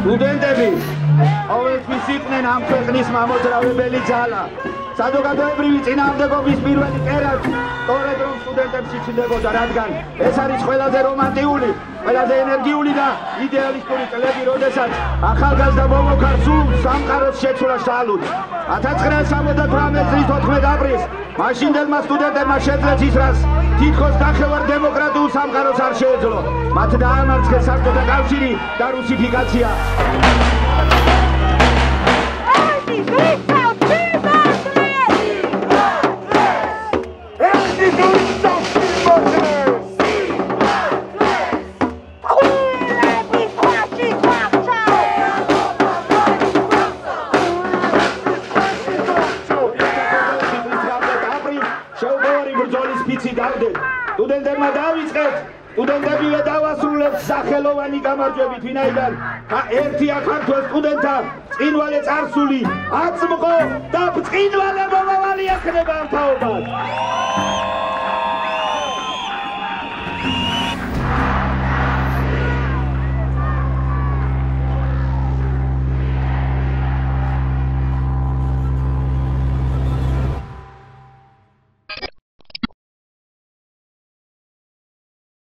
სტუდენტები, ყოველთვის იყვნენ ამ ქვეყნის მამოძრავებელი ძალა. საზოგადოებრივი წინააღმდეგობის პირველი კერად სწორედ რომ სტუდენტებს იცვლებოდა, რადგან ეს არის ყველაზე რომანტიული, ყველაზე ენერგიული და იდეალისტური წლები, როდესაც ახალგაზრდა მომოქარ სულს სამყაროს შეცვლა შალუც. 1978 წლის 14 აპრილს მაშინდელმა სტუდენტებმა შეძლეს ის, რაც თითქოს ნახევარ დემოკრატიულ სამყაროს არ შეეძლო. მათ დაამარცხეს საბჭოთა კავშირი და რუსიფიკაცია. სტუდენტებმა დავიწყეთ, სტუდენტებივე დავასრულებთ სახელოვანი გამარჯვებით, ვინაიდან ერთია ქართველ სტუდენტთა ბრწყინვალე წარსული აწმყო და ბრწყინვალე მომავალი ექნება ამ თაობას.